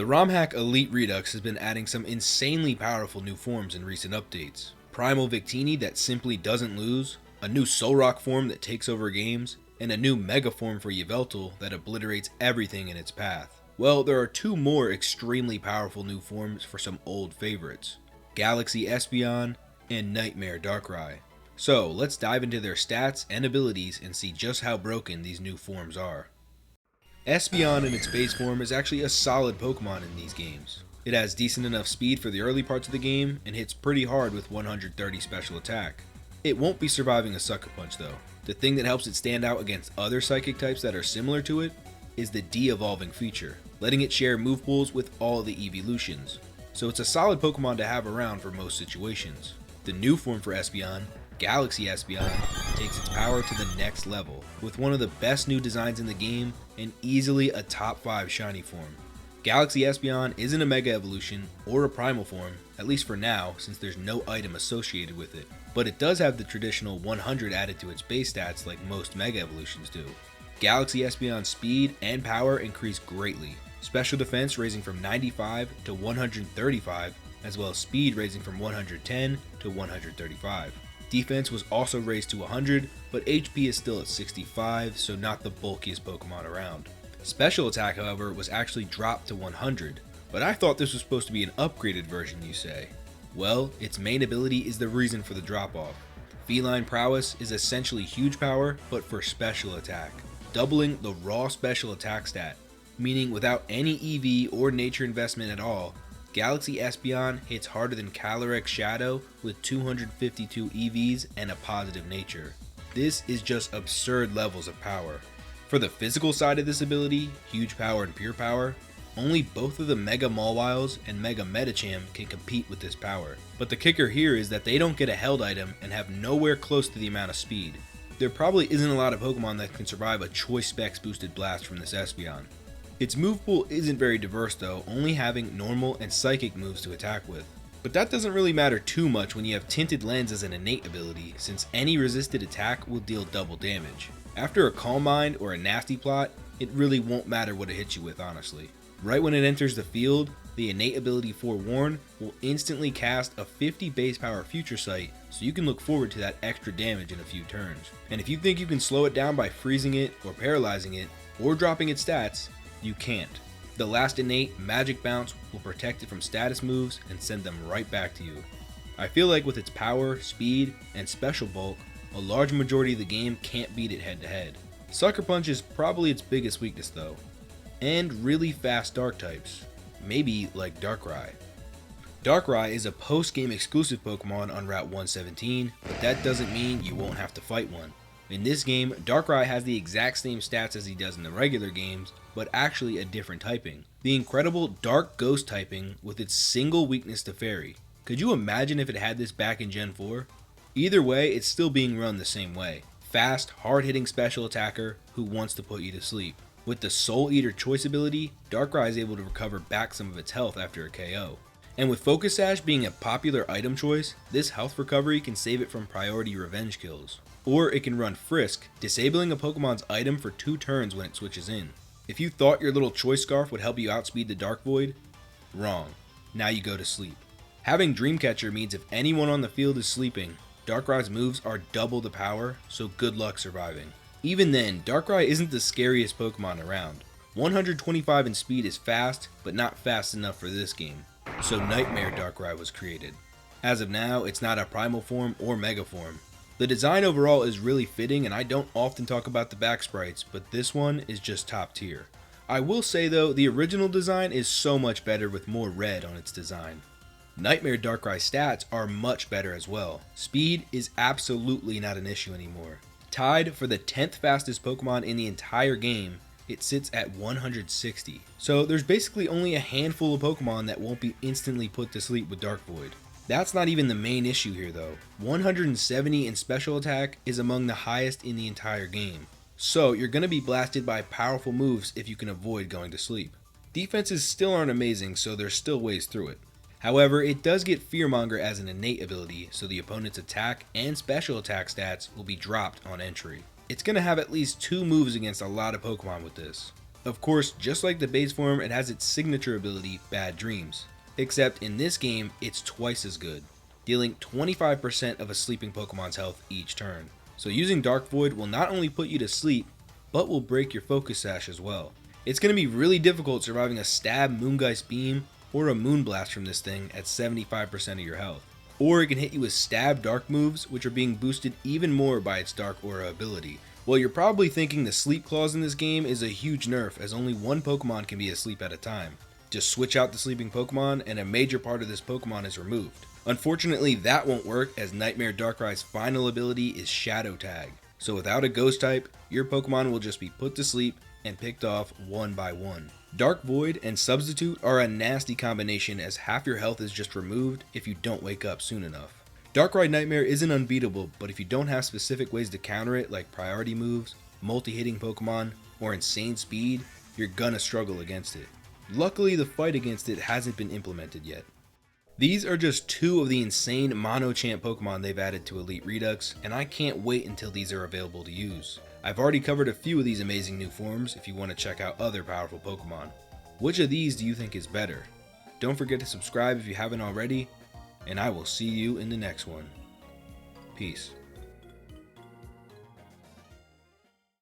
The ROM hack Elite Redux has been adding some insanely powerful new forms in recent updates. Primal Victini that simply doesn't lose, a new Solrock form that takes over games, and a new Mega form for Yveltal that obliterates everything in its path. Well, there are two more extremely powerful new forms for some old favorites, Galaxy Espeon and Nightmare Darkrai. So let's dive into their stats and abilities and see just how broken these new forms are. Espeon in its base form is actually a solid Pokemon in these games. It has decent enough speed for the early parts of the game and hits pretty hard with 130 special attack. It won't be surviving a Sucker Punch though. The thing that helps it stand out against other psychic types that are similar to it is the de-evolving feature, letting it share move pools with all the evolutions. So it's a solid Pokemon to have around for most situations. The new form for Espeon, Galaxy Espeon, takes its power to the next level, with one of the best new designs in the game and easily a top 5 shiny form. Galaxy Espeon isn't a Mega Evolution or a Primal form, at least for now since there's no item associated with it, but it does have the traditional 100 added to its base stats like most Mega Evolutions do. Galaxy Espeon's speed and power increase greatly, special defense raising from 95 to 135, as well as speed raising from 110 to 135. Defense was also raised to 100, but HP is still at 65, so not the bulkiest Pokemon around. Special attack, however, was actually dropped to 100, but I thought this was supposed to be an upgraded version, you say. Well, its main ability is the reason for the drop-off. Feline Prowess is essentially huge power, but for special attack, doubling the raw special attack stat, meaning without any EV or nature investment at all, Galaxy Espeon hits harder than Calyrex Shadow with 252 EVs and a positive nature. This is just absurd levels of power. For the physical side of this ability, huge power and pure power, only both of the Mega Mawwiles and Mega Medicham can compete with this power. But the kicker here is that they don't get a held item and have nowhere close to the amount of speed. There probably isn't a lot of Pokemon that can survive a choice specs boosted blast from this Espeon. Its move pool isn't very diverse though, only having normal and psychic moves to attack with. But that doesn't really matter too much when you have Tinted Lens as an innate ability, since any resisted attack will deal double damage. After a Calm Mind or a Nasty Plot, it really won't matter what it hits you with, honestly. Right when it enters the field, the innate ability Forewarn will instantly cast a 50 base power Future Sight, so you can look forward to that extra damage in a few turns. And if you think you can slow it down by freezing it or paralyzing it, or dropping its stats, you can't. The last innate, Magic Bounce, will protect it from status moves and send them right back to you. I feel like with its power, speed, and special bulk, a large majority of the game can't beat it head to head. Sucker Punch is probably its biggest weakness though, and really fast dark types, maybe like Darkrai. Darkrai is a post-game exclusive Pokemon on Route 117, but that doesn't mean you won't have to fight one. In this game, Darkrai has the exact same stats as he does in the regular games, but actually a different typing. The incredible Dark Ghost typing with its single weakness to Fairy. Could you imagine if it had this back in Gen 4? Either way, it's still being run the same way. Fast, hard-hitting special attacker who wants to put you to sleep. With the Soul Eater choice ability, Darkrai is able to recover back some of its health after a KO. And with Focus Sash being a popular item choice, this health recovery can save it from priority revenge kills. Or it can run Frisk, disabling a Pokemon's item for 2 turns when it switches in. If you thought your little Choice Scarf would help you outspeed the Dark Void, wrong. Now you go to sleep. Having Dreamcatcher means if anyone on the field is sleeping, Darkrai's moves are double the power, so good luck surviving. Even then, Darkrai isn't the scariest Pokemon around. 125 in speed is fast, but not fast enough for this game, so Nightmare Darkrai was created. As of now, it's not a Primal form or Mega form. The design overall is really fitting, and I don't often talk about the back sprites, but this one is just top tier. I will say though, the original design is so much better with more red on its design. Nightmare Darkrai stats are much better as well. Speed is absolutely not an issue anymore. Tied for the 10th fastest Pokemon in the entire game, it sits at 160. So there's basically only a handful of Pokemon that won't be instantly put to sleep with Dark Void. That's not even the main issue here though. 170 in special attack is among the highest in the entire game. So you're going to be blasted by powerful moves if you can avoid going to sleep. Defenses still aren't amazing, so there's still ways through it. However, it does get Fearmonger as an innate ability, so the opponent's attack and special attack stats will be dropped on entry. It's going to have at least 2 moves against a lot of Pokemon with this. Of course, just like the base form, it has its signature ability, Bad Dreams. Except in this game, it's twice as good, dealing 25% of a sleeping Pokemon's health each turn. So using Dark Void will not only put you to sleep, but will break your Focus Sash as well. It's going to be really difficult surviving a Stab Moongeist Beam or a Moonblast from this thing at 75% of your health. Or it can hit you with Stab Dark moves, which are being boosted even more by its Dark Aura ability. Well, you're probably thinking the Sleep Clause in this game is a huge nerf, as only one Pokemon can be asleep at a time. Just switch out the sleeping Pokemon and a major part of this Pokemon is removed. Unfortunately, that won't work, as Nightmare Darkrai's final ability is Shadow Tag. So without a Ghost type, your Pokemon will just be put to sleep and picked off one by one. Dark Void and Substitute are a nasty combination, as half your health is just removed if you don't wake up soon enough. Darkrai Nightmare isn't unbeatable, but if you don't have specific ways to counter it like priority moves, multi-hitting Pokemon, or insane speed, you're gonna struggle against it. Luckily, the fight against it hasn't been implemented yet. These are just two of the insane Mono-Champ Pokemon they've added to Elite Redux, and I can't wait until these are available to use. I've already covered a few of these amazing new forms if you want to check out other powerful Pokemon. Which of these do you think is better? Don't forget to subscribe if you haven't already, and I will see you in the next one. Peace.